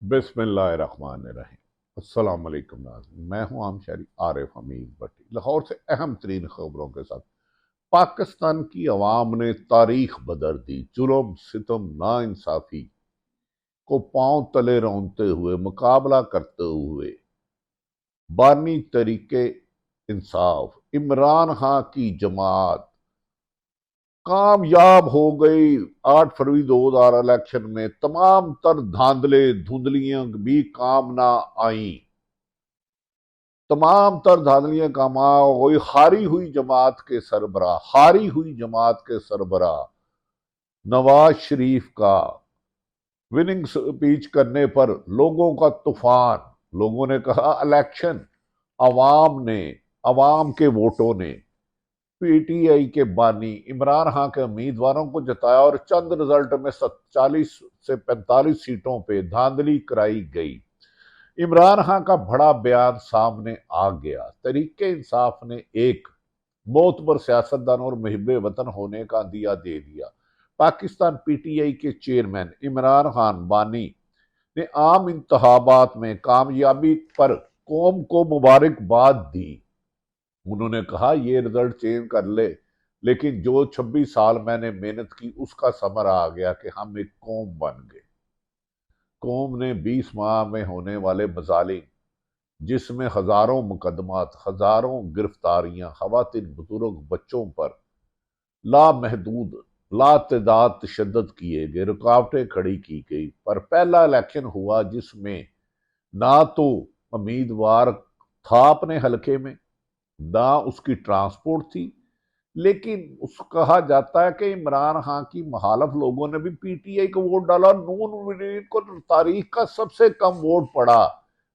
बिस्मिल्लाहिर्रहमानिर्रहीम। अस्सलाम वालेकुम नाज़रीन, मैं हूं आम शहरी आरिफ हमीद भट्टी, लाहौर से अहम तरीन खबरों के साथ। पाकिस्तान की अवाम ने तारीख बदल दी। जुल्म, सितम, नाइंसाफी को पांव तले रौंदते हुए मुकाबला करते हुए बानी तरीके इंसाफ इमरान खां की जमात कामयाब हो गई। 8 फरवरी 2000 इलेक्शन में तमाम तर धांधले धुंधलियां भी काम ना आई। तमाम तर धांधलियां काम हुई। हारी हुई जमात के सरबरा नवाज शरीफ का विनिंग स्पीच करने पर लोगों का तूफान। लोगों ने कहा इलेक्शन अवाम के वोटों ने पीटीआई के बानी इमरान खान के उम्मीदवारों को जताया और चंद रिजल्ट में 40 से 45 सीटों पे धांधली कराई गई। इमरान खान का बड़ा बयान सामने आ गया। तरीके इंसाफ ने एक मोतबर सियासतदान और मुहिब्बे वतन होने का दिया दे दिया। पाकिस्तान पीटीआई के चेयरमैन इमरान खान बानी ने आम इंतखाबात में कामयाबी पर कौम को मुबारकबाद दी। उन्होंने कहा ये रिजल्ट चेंज कर ले, लेकिन जो 26 साल मैंने मेहनत की उसका समर आ गया कि हम एक कौम बन गए। कौम ने 20 माह में होने वाले मजालिम, जिसमें हजारों मुकदमात, हजारों गिरफ्तारियां, खवातीन, बुजुर्ग, बच्चों पर लामहदूद लातदाद तशद्दुद किए गए, रुकावटें खड़ी की गई। पर पहला इलेक्शन हुआ जिसमें ना तो उम्मीदवार था अपने हलके में, ना उसकी ट्रांसपोर्ट थी। लेकिन उस कहा जाता है कि इमरान खान की मुखालफ लोगों ने भी पीटीआई को वोट डाला। नून को तारीख का सबसे कम वोट पड़ा।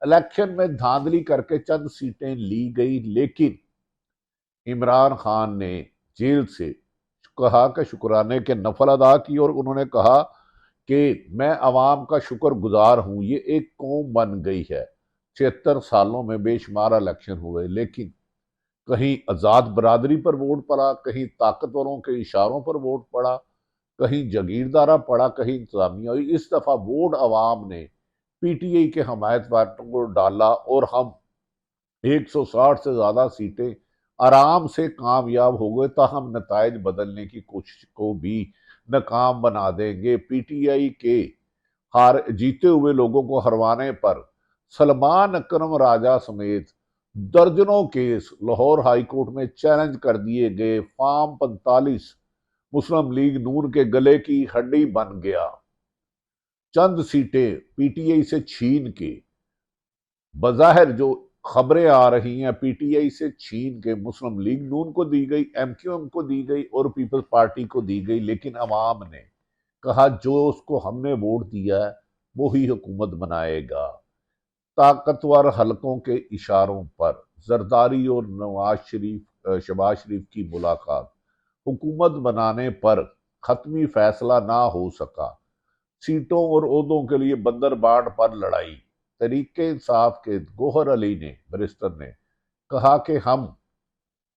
इलेक्शन में धांधली करके चंद सीटें ली गई, लेकिन इमरान खान ने जेल से कहा कि शुक्राने के नफल अदा की और उन्होंने कहा कि मैं अवाम का शुक्रगुजार हूं, ये एक कौम बन गई है। 76 सालों में बेशुमार इलेक्शन हुए, लेकिन कहीं आजाद बरादरी पर वोट पड़ा, कहीं ताकतवरों के इशारों पर वोट पड़ा, कहीं जगीरदारा पड़ा, कहीं इंतजामिया हुई। इस दफा वोट अवाम ने पीटीआई के हमायत वालों को डाला और हम 160 से ज्यादा सीटें आराम से कामयाब हो गए। ताहम नताइज बदलने की कोशिश को भी नाकाम बना देंगे। पीटीआई के जीते हुए लोगों को हरवाने पर सलमान अकरम राजा समेत दर्जनों केस लाहौर हाई कोर्ट में चैलेंज कर दिए गए। फार्म 45 मुस्लिम लीग नून के गले की हड्डी बन गया। चंद सीटें पीटीआई से छीन के, बजाहिर जो खबरें आ रही हैं, पीटीआई से छीन के मुस्लिम लीग नून को दी गई, एमक्यूएम को दी गई और पीपल्स पार्टी को दी गई। लेकिन अवाम ने कहा जो उसको हमने वोट दिया है वो ही हुकूमत बनाएगा। ताकतवर हलकों के इशारों पर जरदारी और शहबाज शरीफ की मुलाकात, हुकूमत बनाने पर खत्मी फैसला ना हो सका। सीटों और ओहदों के लिए बंदरबांट पर लड़ाई। तरीके इंसाफ के गोहर अली ने, बैरिस्टर ने कहा कि हम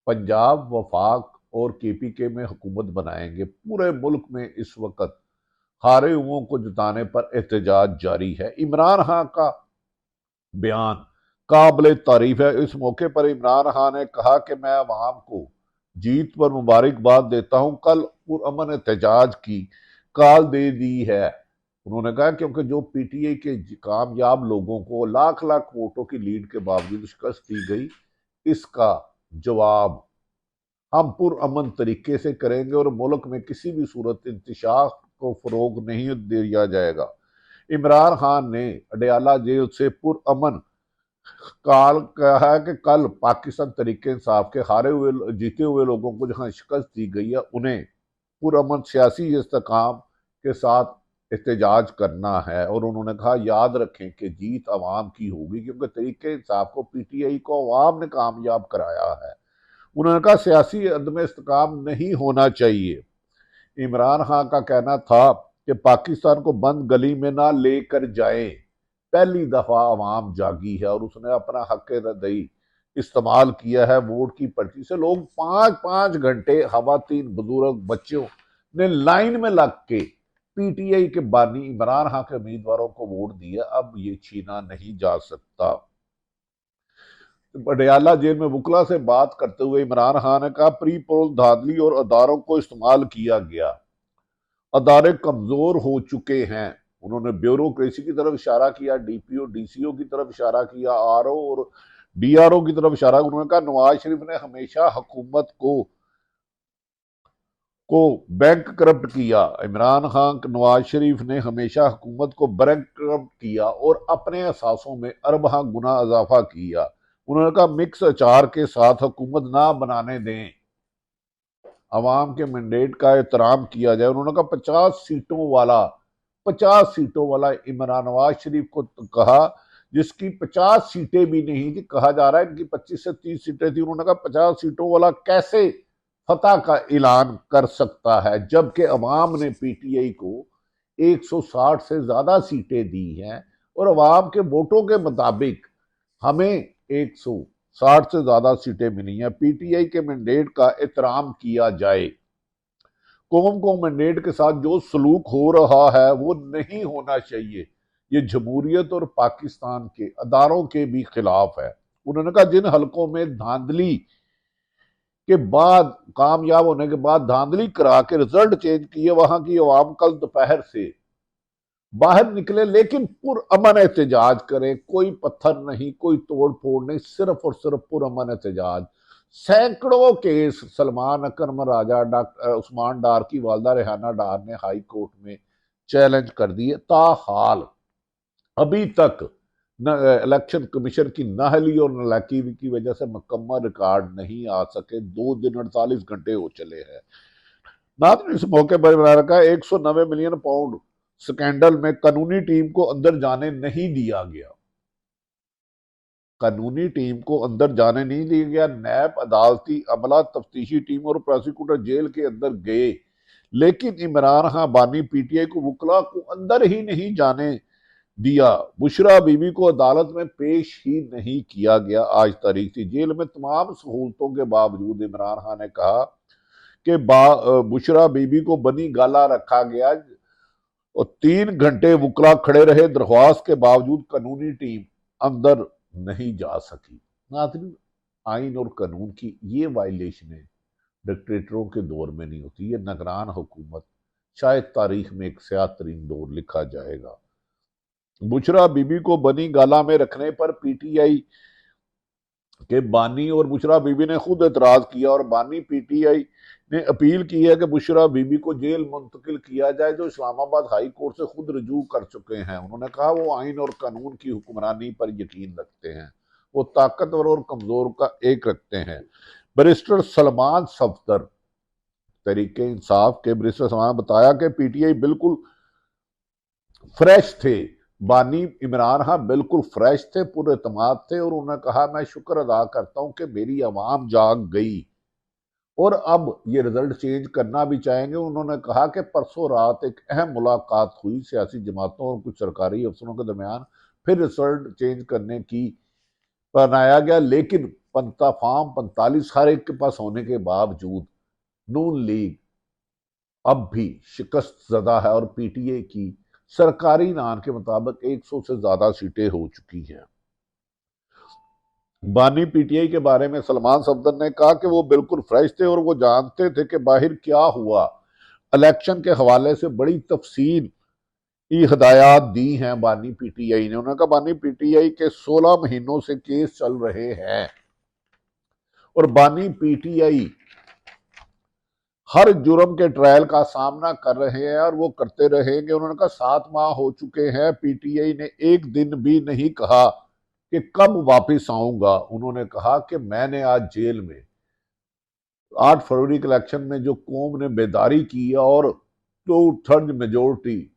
पंजाब, वफाक और केपीके में हुकूमत बनाएंगे। पूरे मुल्क में इस वक्त हारे हुओं को जिताने पर एहतजाज जारी है। इमरान खान का बयान काबिल तारीफ है। इस मौके पर इमरान खान ने कहा कि मैं अवाम को जीत पर मुबारकबाद देता हूं। कल पुरअमन एहतजाज की काल दे दी है। उन्होंने कहा क्योंकि जो पीटीआई के कामयाब लोगों को लाख लाख वोटों की लीड के बावजूद शिकस्त दी गई, इसका जवाब हम पुरअमन तरीके से करेंगे और मुल्क में किसी भी सूरत इंतशार को फरोग नहीं दिया जाएगा। इमरान खान ने अडयाला जेल से पुरअमन काल कहा है कि कल पाकिस्तान तरीके इंसाफ के हारे हुए जीते हुए लोगों को जहां शिकस्त दी गई है, उन्हें पुरअमन सियासी इस्तेकाम के साथ एहतजाज करना है। और उन्होंने कहा याद रखें कि जीत अवाम की होगी, क्योंकि तरीके इंसाफ को, पीटीआई को अवाम ने कामयाब कराया है। उन्होंने कहा सियासी अदम इस्तेकाम नहीं होना चाहिए। इमरान खान का कहना था कि पाकिस्तान को बंद गली में ना लेकर जाएं। पहली दफा अवाम जागी है और उसने अपना हक रदई इस्तेमाल किया है। वोट की पर्ची से लोग 5-5 घंटे, खवातीन, बुजुर्ग, बच्चों ने लाइन में लग के पीटीआई के बानी इमरान खान के उम्मीदवारों को वोट दिया, अब ये छीना नहीं जा सकता। पटियाला जेल में वकला से बात करते हुए इमरान खान ने कहा, प्री पोल धांधली और अदारों को इस्तेमाल किया गया, अदारे कमजोर हो चुके हैं। उन्होंने ब्यूरोक्रेसी की तरफ इशारा किया, डीपीओ डीसीओ की तरफ इशारा किया, आरओ और डीआरओ की तरफ इशारा। उन्होंने कहा, नवाज शरीफ ने हमेशा हुकूमत को बैंक करप्ट किया। इमरान खान नवाज शरीफ ने हमेशा हुकूमत को बैंक करप्ट किया और अपने असासों में अरबा गुना इजाफा किया। उन्होंने कहा, मिक्स अचार के साथ हुकूमत ना बनाने दें, अवाम के मैंडेट का एहतराम किया जाए। उन्होंने कहा, 50 सीटों वाला इमरान नवाज शरीफ को कहा, जिसकी 50 सीटें भी नहीं थी, कहा जा रहा है कि 25 से 30 सीटें थी। उन्होंने कहा, 50 सीटों वाला कैसे फतह का ऐलान कर सकता है, जबकि अवाम ने पीटीआई को 160 से ज्यादा सीटें दी हैं और अवाम के वोटों के मुताबिक हमें 160 से ज्यादा सीटें मिली हैं। पीटीआई के मैंडेट का एहतराम किया जाए। कौम को मैंडेट के साथ जो सलूक हो रहा है वो नहीं होना चाहिए। ये जमहूरियत और पाकिस्तान के अदारों के भी खिलाफ है। उन्होंने कहा, जिन हलकों में धांधली के बाद, कामयाब होने के बाद धांधली करा के रिजल्ट चेंज किए, वहां की अवाम कल दोपहर से बाहर निकले, लेकिन पुरअमन एहतजाज करें, कोई पत्थर नहीं, कोई तोड़ फोड़ नहीं, सिर्फ और सिर्फ पुरअमन एहतजाज। सैकड़ों केस सलमान अकरम राजा, डॉक्टर उस्मान डार की वालदा रेहाना डार ने हाई कोर्ट में चैलेंज कर दिए। ताहाल अभी तक इलेक्शन कमीशन की नाहली और नलायकी की वजह से मुकम्मल रिकॉर्ड नहीं आ सके। 2 दिन 48 घंटे हो चले हैं। नाज़रीन, इस मौके पर बना रखा, 190 मिलियन पाउंड स्कैंडल में कानूनी टीम को अंदर जाने नहीं दिया गया। कानूनी टीम को अंदर जाने नहीं दिया गया। नैब, अदालती अमला, तफ्तीशी टीम और प्रोसिक्यूटर जेल के अंदर गए, लेकिन इमरान खान बानी पीटीआई को वकला को अंदर ही नहीं जाने दिया। बुशरा बीबी को अदालत में पेश ही नहीं किया गया। आज तारीख थी। जेल में तमाम सहूलतों के बावजूद इमरान खान ने कहा कि बुशरा बीबी को बनी गाला रखा गया और 3 घंटे वकला खड़े रहे, दरख्वास्त के बावजूद कानूनी टीम अंदर नहीं जा सकी। नाज़रीन, आइन और कानून की ये वायलेशनें डिक्टेटरों के दौर में नहीं होती। ये निगरान हुकूमत, शायद तारीख में एक स्याह तरीन दौर लिखा जाएगा। बुशरा बीबी को बनी गाला में रखने पर पीटीआई के बानी और बुशरा बीबी ने खुद एतराज किया और बानी पीटीआई ने अपील की है कि बुशरा बीबी को जेल मुंतकिल किया जाए, जो इस्लामाबाद हाई कोर्ट से खुद रजू कर चुके हैं। उन्होंने कहा, वो आइन और कानून की हुक्मरानी पर यकीन रखते हैं, वो ताकतवर और कमजोर का एक रखते हैं। बैरिस्टर सलमान सफदर, तरीके इंसाफ के बैरिस्टर सलमान बताया कि पीटीआई बिल्कुल फ्रेश थे। बानी इमरान खान बिल्कुल फ्रेश थे, पूरे एतमाद थे और उन्होंने कहा, मैं शुक्र अदा करता हूं कि मेरी आवाम जाग गई और अब ये रिजल्ट चेंज करना भी चाहेंगे। उन्होंने कहा कि परसों रात एक अहम मुलाकात हुई सियासी जमातों और कुछ सरकारी अफसरों के दरमियान, फिर रिजल्ट चेंज करने की बनाया गया, लेकिन फॉर्म 45 हर एक के पास होने के बावजूद नून लीग अब भी शिकस्त ज़दा है और पीटीए की सरकारी ऐलान के मुताबिक 100 से ज्यादा सीटें हो चुकी हैं। बानी पीटीआई के बारे में सलमान सफदर ने कहा कि वो बिल्कुल फ्रेश थे और वो जानते थे कि बाहर क्या हुआ। इलेक्शन के हवाले से बड़ी तफसील की हिदायत दी हैं बानी पीटीआई ने। उन्होंने कहा, बानी पीटीआई के 16 महीनों से केस चल रहे हैं और बानी पीटीआई हर जुर्म के ट्रायल का सामना कर रहे हैं और वो करते रहेंगे। उन्होंने कहा, 7 माह हो चुके हैं, पीटीआई ने एक दिन भी नहीं कहा कि कब वापस आऊंगा। उन्होंने कहा कि मैंने आज जेल में 8 फरवरी के इलेक्शन में जो कौम ने बेदारी की और 2/3 मेजोरिटी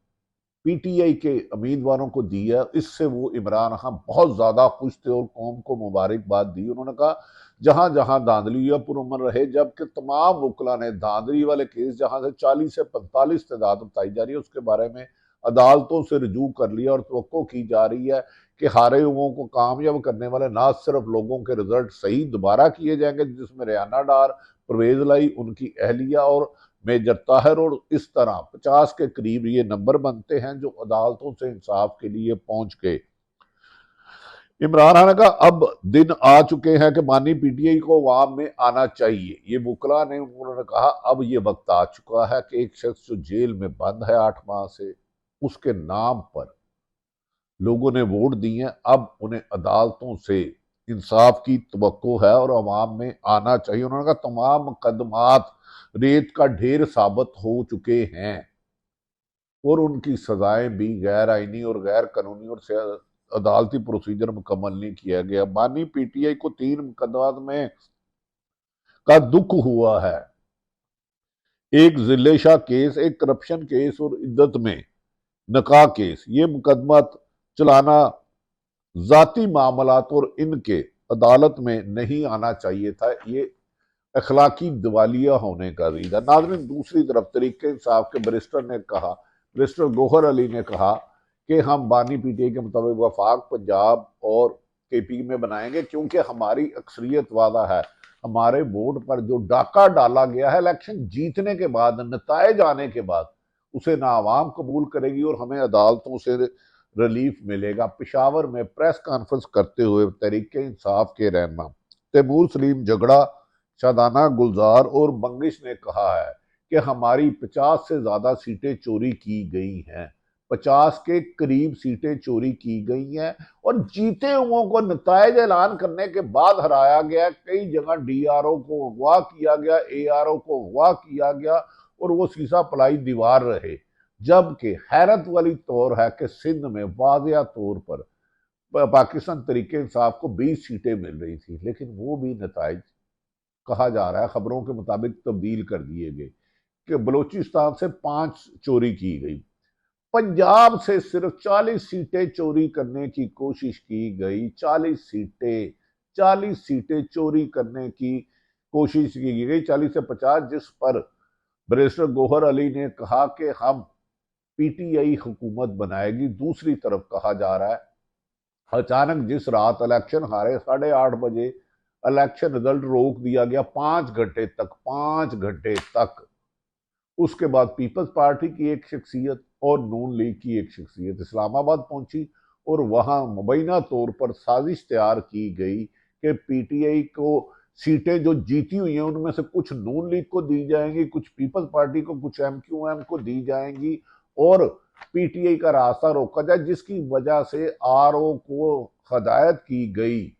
पीटीआई के उम्मीदवारों को दी है, इससे वो इमरान खान बहुत ज्यादा खुश थे और कौम को मुबारकबाद दी। उन्होंने कहा, जहां जहां धांधली या पुरअमन रहे, जबकि तमाम वकला ने धांधली वाले केस जहां से 40 से 45 तादाद बताई जा रही है, उसके बारे में अदालतों से रजू कर लिया और तवक्को की जा रही है कि हारे हुओं को कामयाब करने वाले ना सिर्फ लोगों के रिजल्ट सही दोबारा किए जाएंगे, जिसमें रेहाना डार, परवेज लाई, उनकी अहलिया और मेजर ताहिर, और इस तरह 50 के करीब ये नंबर बनते हैं जो अदालतों से इंसाफ के लिए पहुंच गए। इमरान खान ने कहा अब दिन आ चुके हैं कि बानी पीटीआई को अवाम में आना चाहिए। ये वकला ने उन्होंने कहा अब ये वक्त आ चुका है कि एक शख्स जो जेल में बंद है 8 माह से, उसके नाम पर लोगों ने वोट दिए, अब उन्हें अदालतों से इंसाफ की तवक्को है और अवाम में आना चाहिए। उन्होंने कहा तमाम मुकदमात रेत का ढेर साबित हो चुके हैं और उनकी सजाएं भी गैर आईनी और गैर कानूनी और अदालती प्रोसीजर मुकम्मल नहीं किया गया। बानी पीटीआई को 3 मुकदमात में का दुख हुआ है, एक जिले शाह केस, एक करप्शन केस और इद्दत में नकाह केस। ये मुकदमा चलाना जाती मामलात और इनके अदालत में नहीं आना चाहिए था, ये अखलाकी दिवालिया होने का रीज़ा। नाज़रीन, दूसरी तरफ तरीके इंसाफ के बैरिस्टर ने कहा, बैरिस्टर गौहर अली ने कहा कि हम बानी पीटीआई के मुताबिक वफाक पंजाब और केपी में बनाएंगे, क्योंकि हमारी अक्सरियत वादा है। हमारे वोट पर जो डाका डाला गया है इलेक्शन जीतने के बाद, नताइज आने के बाद, उसे ना आवाम कबूल करेगी और हमें अदालतों से रिलीफ मिलेगा। पेशावर में प्रेस कॉन्फ्रेंस करते हुए तहरीके इंसाफ के रहनुमा तैमूर सलीम झगड़ा, शादाना गुलजार और बंगिश ने कहा है कि हमारी 50 से ज्यादा सीटें चोरी की गई हैं, 50 के करीब सीटें चोरी की गई हैं और जीते हुओं को नताइज ऐलान करने के बाद हराया गया। कई जगह डीआरओ को अगवा किया गया, एआरओ को अगवा किया गया और वो सीसा पलाई दीवार रहे। जबकि हैरत वाली तौर है कि सिंध में वाजिया तौर पर पाकिस्तान तरीके इंसाफ को 20 सीटें मिल रही थी, लेकिन वो भी नताइज कहा जा रहा है खबरों के मुताबिक तब्दील कर दिए गए कि बलूचिस्तान से 5 चोरी की गई, पंजाब से सिर्फ 40 सीटें चोरी करने की कोशिश की गई। 40 सीटें चोरी करने की कोशिश की गई, 40 से 50, जिस पर बैरिस्टर गौहर अली ने कहा कि हम पीटीआई हुकूमत बनाएगी। दूसरी तरफ कहा जा रहा है अचानक जिस रात इलेक्शन हारे 8:30 बजे इलेक्शन रिजल्ट रोक दिया गया 5 घंटे तक। उसके बाद पीपल्स पार्टी की एक शख्सियत और नून लीग की एक शख्सियत इस्लामाबाद पहुंची और वहां मुबैना तौर पर साजिश तैयार की गई कि पीटीआई को सीटें जो जीती हुई हैं उनमें से कुछ नून लीग को दी जाएंगी, कुछ पीपल्स पार्टी को, कुछ एमक्यूएम को दी जाएंगी और पीटीआई का रास्ता रोका जाए, जिसकी वजह से आरओ को हदायत की गई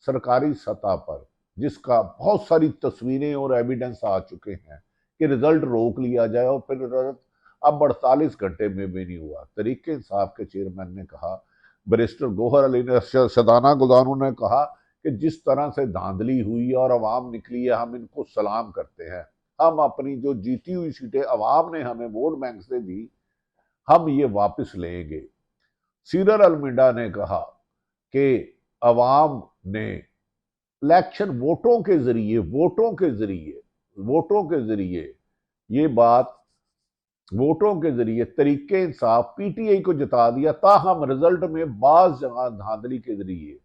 सरकारी सतह पर, जिसका बहुत सारी तस्वीरें और एविडेंस आ चुके हैं कि रिजल्ट रोक लिया जाए और फिर रिजल्ट अब 48 घंटे में भी नहीं हुआ। तरीके इंसाफ के चेयरमैन ने कहा, बैरिस्टर गौहर अली ने, शदाना गुलजारों ने कहा कि जिस तरह से धांधली हुई और अवाम निकली है हम इनको सलाम करते हैं। हम अपनी जो जीती हुई सीटें अवाम ने हमें वोट बैंक से दी, हम ये वापस लेंगे। सीरर अलमिंडा ने कहा कि अवाम ने इलेक्शन वोटों के जरिए ये बात वोटों के जरिए तरीके इंसाफ पीटीआई को जिता दिया। ताहम रिजल्ट में बाज जगह धांधली के जरिए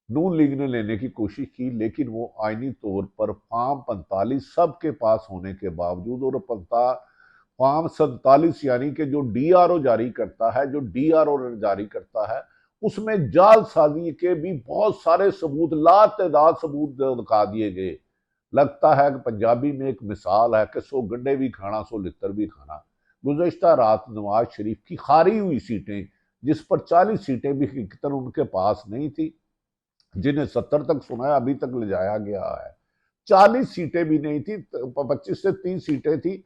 नून लीग ने लेने की कोशिश की, लेकिन वो आईनी तौर पर फॉर्म 45 सबके पास होने के बावजूद और फॉर्म 47 यानी कि जो डीआरओ जारी करता है उसमें जालसाजी के भी बहुत सारे सबूत, लातेदार सबूत दिखा दिए गए। लगता है कि पंजाबी में एक मिसाल है कि 100 गंडे भी खाना 100 लितर भी खाना। गुज़श्ता रात नवाज शरीफ की खारी हुई सीटें, जिस पर 40 सीटें भी हकीकतन उनके पास नहीं थी, जिन्हें 70 तक सुनाया अभी तक ले जाया गया है, 40 सीटें भी नहीं थी, 25 से 30 सीटें थी,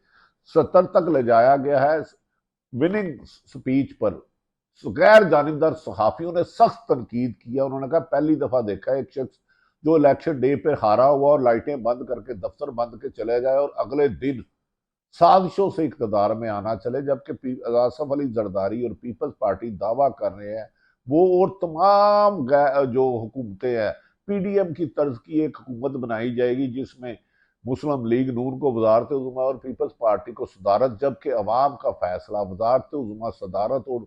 70 तक ले जाया गया है। विनिंग स्पीच पर गैर जानिबदार सहाफियों ने सख्त तनकीद किया। उन्होंने कहा पहली दफा देखा एक शख्स जो इलेक्शन डे पे हारा हुआ और लाइटें बंद करके दफ्तर बंद के चले जाए और अगले दिन साजिशों से इक़्तिदार में आना चले, जबकि आसफ अली जरदारी और पीपल्स पार्टी दावा कर रहे हैं वो और तमाम जो हुकूमतें हैं पीडीएम की तर्ज की एक हुकूमत बनाई जाएगी जिसमें मुस्लिम लीग नून को वजारत उज़्मा और पीपल्स पार्टी को सदारत, जबकि अवाम का फैसला वजारत उज़्मा, सदारत और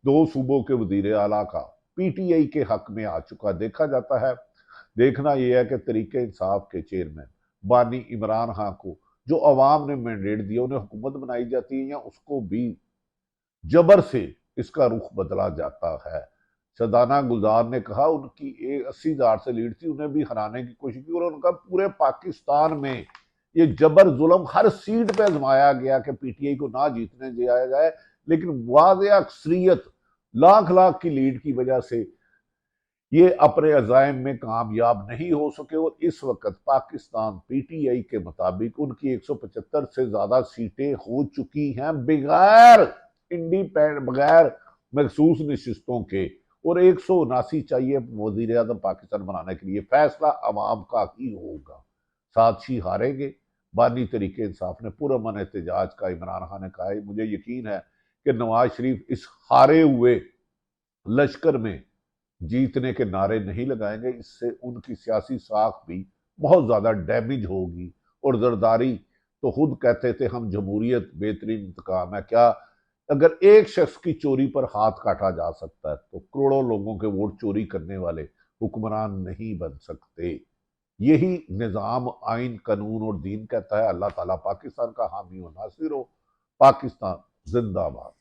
2 सूबों के वजीर आला का पीटीआई के हक में आ चुका देखा जाता है। देखना यह है कि तरीके इंसाफ के चेयरमैन बानी इमरान खान को जो अवाम ने मैंडेट दिया उन्हें हुकूमत बनाई जाती है, या उसको भी जबर से इसका रुख बदला जाता है। सदाना गुलजार ने कहा उनकी 80,000 से लीड थी, उन्हें भी हराने की कोशिश की, और उनका पूरे पाकिस्तान में ये जबर जुल्म हर सीट पे आजमाया गया कि पीटीआई को ना जीतने दिया जाए, लेकिन वाज़े अक्सरियत लाख लाख की लीड की वजह से ये अपने अज़ाइम में कामयाब नहीं हो सके। और इस वक्त पाकिस्तान पीटीआई के मुताबिक उनकी 175 से ज्यादा सीटें हो चुकी हैं बगैर इंडिपेंडेंट, बगैर मखसूस नशिस्तों के, और 179 चाहिए वजीर आजम पाकिस्तान बनाने के लिए। फैसला अवाम का ही होगा, साथ ही हारेंगे। बानी तरीके इंसाफ ने पुरअमन एहतजाज का इमरान खान ने कहा है, मुझे यकीन है कि नवाज शरीफ इस हारे हुए लश्कर में जीतने के नारे नहीं लगाएंगे, इससे उनकी सियासी साख भी बहुत ज्यादा डैमेज होगी। और जरदारी तो खुद कहते थे हम जमहूरियत बेहतरीन इंतकाम है, क्या अगर एक शख्स की चोरी पर हाथ काटा जा सकता है तो करोड़ों लोगों के वोट चोरी करने वाले हुक्मरान नहीं बन सकते। यही निज़ाम, आइन, कानून और दीन कहता है। अल्लाह ताला पाकिस्तान का हामी और नासिर हो। पाकिस्तान जिंदाबाद।